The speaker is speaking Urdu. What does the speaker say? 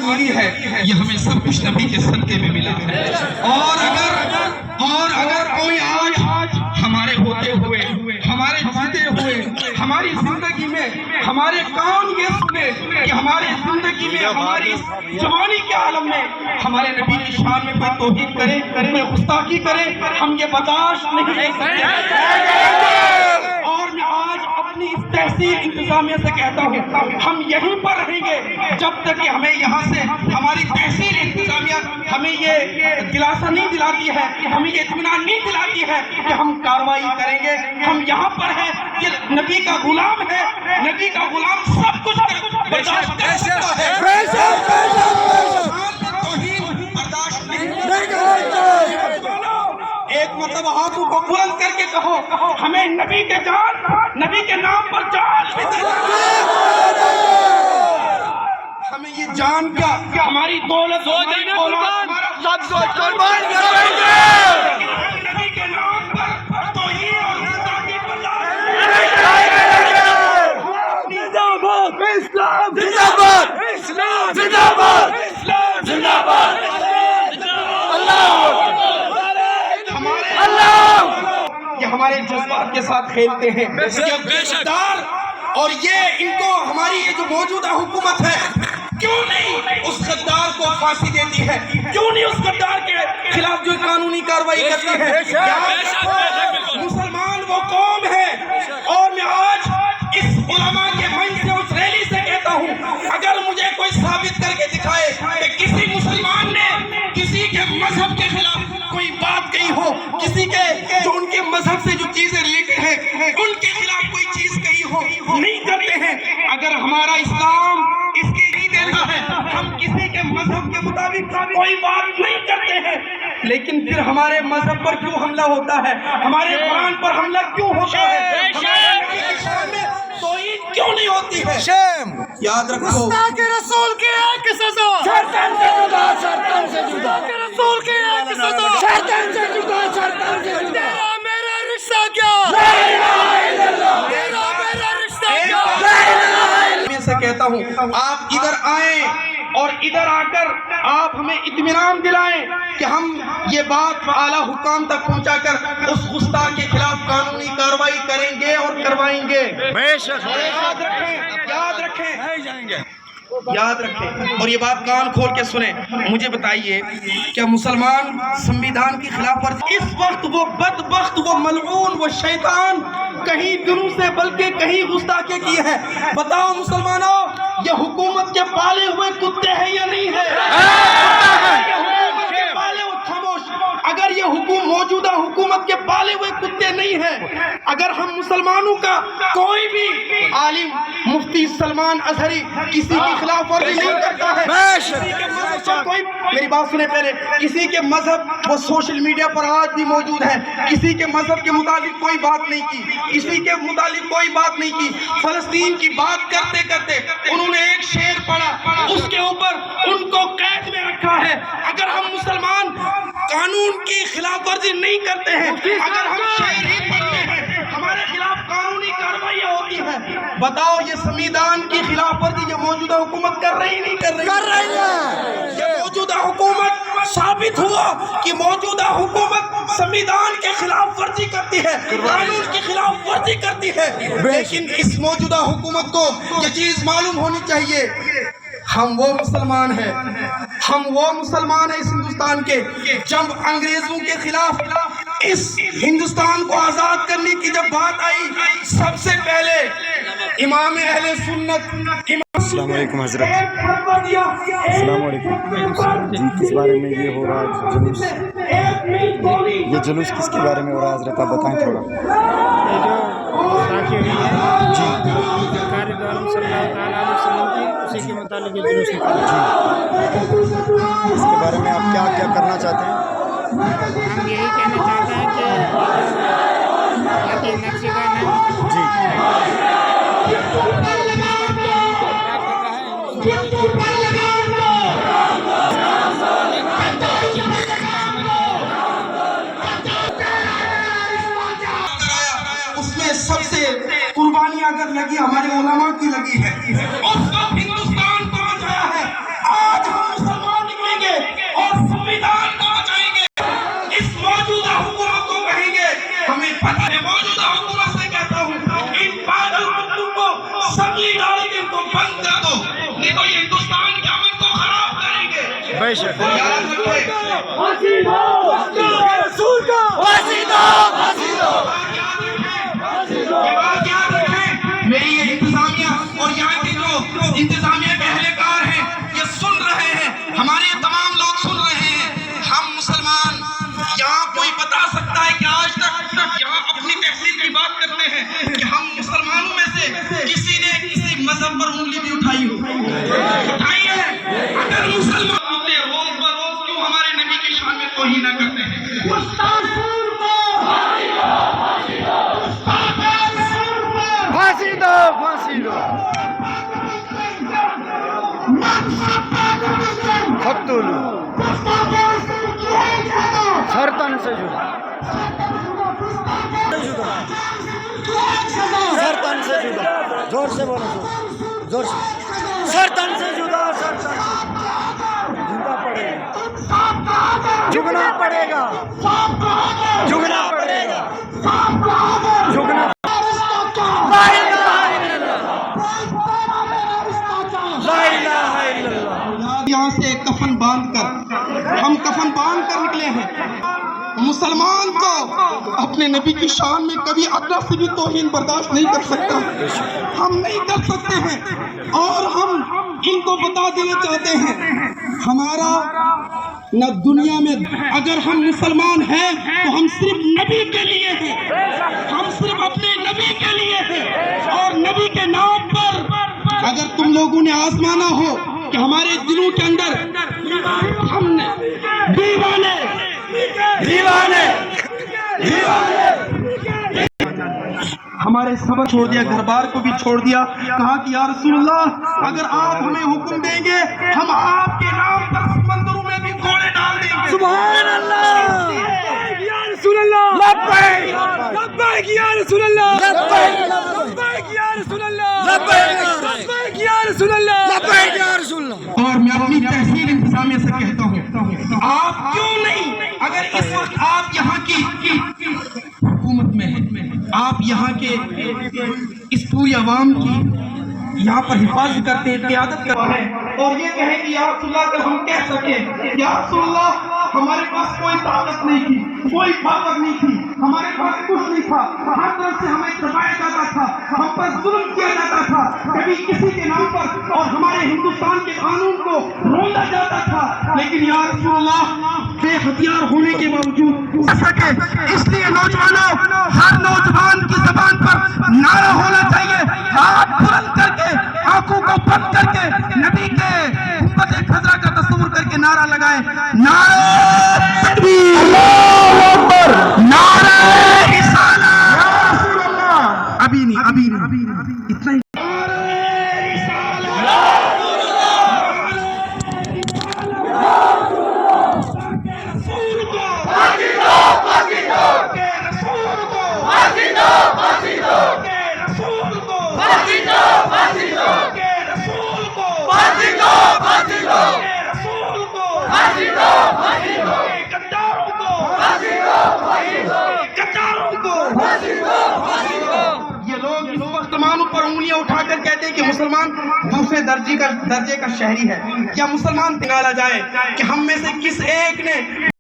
ملی ہے یہ ہمیں سب کچھ نبی کے صدقے میں ملا ہے۔ اور اگر کوئی آج ہمارے ہوتے ہوئے، ہمارے جیتے ہوئے، ہماری زندگی میں ہمارے کان یہ سنے کہ ہماری زندگی میں، ہماری جوانی کے عالم میں ہمارے نبی کی شان میں کوئی توہین کرے، کوئی گستاخی کرے، ہم یہ برداشت نہیں کر سکتے۔ اور میں آج اپنی اس تحصیل انتظامیہ سے کہتا ہوں، ہم یہیں پر رہیں گے جب تک کہ ہمیں یہاں سے ہماری تحصیل انتظامیہ ہمیں یہ دلاسا نہیں دلاتی ہے، ہمیں یہ اطمینان نہیں دلاتی ہے کہ ہم کارروائی کریں گے۔ ہم یہاں پر ہیں، یہ نبی کا غلام ہے، نبی کا غلام سب کچھ برداشت کر سکتا ہے۔ ایک مرتبہ ہاتھوں کو بلند کر کے کہو، ہمیں نبی کے جان، نبی کے نام پر جان بھی ہمیں یہ جان کیا، ہماری دولت سب کو قربان کریں گے۔ نبی کے نام پر توہین اور گستاخی زندہ باد، زندہ باد، زندہ باد، زندہ باد۔ یہ ہمارے جذبات کے ساتھ کھیلتے ہیں، اور یہ ان کو ہماری یہ جو موجودہ حکومت ہے کیوں نہیں اس غدار کو پھانسی دیتی ہے، کیوں نہیں اس غدار کے خلاف جو قانونی کارروائی کرتی ہے۔ مسلمان وہ قوم ہے، اور میں آج اس علماء کے منچ سے اس ریلی سے کہتا ہوں، اگر مجھے کوئی ثابت کر کے دکھائے کہ کسی مسلمان نے کسی کے مذہب کے خلاف کوئی بات کہی ہو، کسی کے جو ان کے مذہب سے جو چیزیں ریلیٹڈ ہیں ان کے خلاف کوئی چیز کہی ہو، نہیں کرتے ہیں۔ اگر ہمارا اسلام اس کی نہیں دیتا ہے، ہم کسی کے مذہب کے مطابق کوئی بات نہیں کرتے ہیں، لیکن پھر ہمارے مذہب پر کیوں حملہ ہوتا ہے، ہمارے قرآن پر حملہ کیوں ہوتا ہے، ہمارے نبی کی شان میں توہین کیوں نہیں ہوتی ہے؟ یاد رکھو، گستاخ رسول کی ایک سزا، شیطان سے جدا، شیطان سے جدا، رسول کی ایک سزا، شیطان سے جدا، شیطان سے جدا۔ تیرا میرا رشتہ کیا، لا الہ الا اللہ، تیرا میرا رشتہ کیا۔ میں سے کہتا ہوں آپ ادھر آئیں اور ادھر آ کر آپ ہمیں اطمینان دلائیں کہ ہم یہ بات اعلیٰ حکام تک پہنچا کر اس گستاخ کے خلاف قانونی کارروائی کریں گے اور کروائیں گے۔ یاد رکھیں، یاد رکھیں، یاد رکھیں، اور یہ بات کان کھول کے سنیں۔ مجھے بتائیے کیا مسلمان سنویدھان کی خلاف ورزی؟ اس وقت وہ بدبخت، وہ ملعون، وہ شیطان کہیں دنوں سے بلکہ کہیں گستاخی کی ہے۔ بتاؤ مسلمانوں، یہ حکومت کے پالے ہوئے کتے ہیں یا نہیں ہے؟ یہ حکومت کے پالے ہوئے، خاموش، اگر یہ موجودہ حکومت کے پالے ہوئے کتے نہیں ہیں، اگر ہم مسلمانوں کا کوئی بھی عالم، مفتی سلمان اظہری کسی کی خلاف ورزی نہیں کرتا ہے، کسی کے مذہب پر کوئی، میری بات سنیں پہلے، کسی کے مذہب وہ سوشل میڈیا پر آج بھی موجود ہے، کسی کے مذہب کے متعلق کوئی بات نہیں کی، کسی کے متعلق کوئی بات نہیں کی، فلسطین کی بات کرتے کرتے انہوں نے ایک شعر پڑھا، اس کے اوپر ان کو قید میں رکھا ہے۔ اگر ہم مسلمان قانون کی خلاف ورزی نہیں کرتے ہیں، اگر ہم شعر ہی پڑھتے ہیں، ہمارے خلاف قانونی کارروائیاں ہوتی ہیں، بتاؤ یہ سنویدھان کی خلاف ورزی یہ موجودہ حکومت کر رہی نہیں کر رہی ہے؟ یہ موجودہ حکومت ثابت ہوا کہ موجودہ حکومت سنویدھان کے خلاف ورزی کرتی ہے، قانون کی خلاف ورزی کرتی ہے۔ لیکن اس موجودہ حکومت کو یہ چیز معلوم ہونی چاہیے، ہم وہ مسلمان ہیں، ہم وہ مسلمان ہیں اس ہندوستان کے، جب انگریزوں کے خلاف اس ہندوستان کو آزاد کرنے کی جب بات آئی، سب سے پہلے امام اہل سنت، السلام علیکم حضرت، السلام علیکم جی، کس بارے میں یہ ہو رہا ہے جلوس؟ یہ جلوس کس کے بارے میں ہو رہا ہے حضرت، آپ بتائیں تھوڑا۔ جی، سرکار دو عالم صلی اللہ تعالیٰ علیہ وسلم کی اسی کے متعلق یہ جلوس نکالا۔ اس کے بارے میں آپ کیا کرنا چاہتے ہیں؟ ہم یہی کہنا چاہتے ہیں کہ نقشے کا نام جی اس میں سب سے قربانی اگر لگی ہمارے علماء کی لگی ہے، اس وقت ہندوستان کو بچایا ہے۔ آج بے شک اور یاد رکھیں یہ بات یاد رکھیں، میری یہ انتظامیہ اور یہاں کے جو انتظامیہ کے اہلکار ہیں یہ سن رہے ہیں، ہمارے یہ تمام لوگ سن رہے ہیں. ہم مسلمان یہاں کوئی بتا سکتا ہے کہ آج تک یہاں اپنی تحصیل کی بات کرتے ہیں کہ ہم مسلمانوں میں سے کسی نے کسی مذہب پر انگلی بھی اٹھائی ہو؟ اٹھائی ہے؟ اگر مسلمان ہوتے روز بروز کیوں ہمارے نبی کی شان میں توہین نہ کرتے ہیں؟ پھانسی دو پھانسی دو ختولو سرطان سے جدا سرطان سے جدا زور سے بولو زور سے سرطان سے جدا سرطان سے جھگنا پڑے گا جھگنا پڑے گا جھگنا پڑے گا جھگنا لا الہ الا اللہ لا الہ الا اللہ. یہاں سے کفن باندھ کر ہم کفن باندھ کر نکلے ہیں. مسلمان کو اپنے نبی کی شان میں کبھی ادنا سے بھی توہین برداشت نہیں کر سکتا، ہم نہیں کر سکتے ہیں. اور ہم ان کو بتا دینا چاہتے ہیں ہمارا نہ دنیا میں، اگر ہم مسلمان ہیں تو ہم صرف نبی کے لیے ہیں، ہم صرف اپنے نبی کے لیے ہیں. اور نبی کے نام پر اگر تم لوگوں نے آزمانا ہو کہ ہمارے دلوں کے اندر ہم نے دیوانے دیوانے ہمارے سبق چھوڑ دیا، گھر بار کو بھی چھوڑ دیا. کہا کہ یا رسول اللہ اگر آپ ہمیں حکم دیں گے ہم آپ کے نام پر سمندروں میں بھی گھوڑے ڈال دیں گے. سبحان اللہ یا رسول اللہ لبیک لبیک یا رسول اللہ لبیک لبیک یا رسول اللہ لبیک لبیک یا رسول اللہ لبیک یا رسول اللہ. اور میں اپنی تحصیل انتظامیہ سے کہتا ہوں آپ کیوں نہیں، اگر اس وقت آپ یہاں کی حکومت میں ہیں، آپ یہاں کے اس پوری عوام کی یہاں پر حفاظت کرتے ہیں، قیادت کرتے ہیں، اور یہ کہیں کہ یا رسول اللہ اگر ہم کہہ سکیں یا رسول اللہ ہمارے پاس کوئی طاقت نہیں تھی، کوئی پاور نہیں تھی، ہمارے پاس کچھ نہیں تھا، ہر طرف سے ہمیں دبایا جاتا تھا، ہم پر ظلم کیا جاتا تھا، کبھی کسی کے نام پر اور ہمارے ہندوستان کے قانون کو روندا جاتا تھا، لیکن یا رسول اللہ بے ہتھیار ہونے کے باوجود سکے. اس لیے نوجوانوں، ہر نوجوان کی زبان پر نعرہ ہونا چاہیے، ہاتھ بلند کر کے، آنکھوں کو بند کر کے نبی کے گنبد خضرا کا تصور کر کے نعرہ لگائیں. نعرہ تکبیر، اللہ اکبر، نعرہ رسالہ. ابھی نہیں اتنا ہی. یہ لوگ اس وقت مسلمانوں پر انگلیاں اٹھا کر کہتے ہیں کہ مسلمان دوسرے درجے کا شہری ہے. کیا مسلمان نکالا جائے کہ ہم میں سے کس ایک نے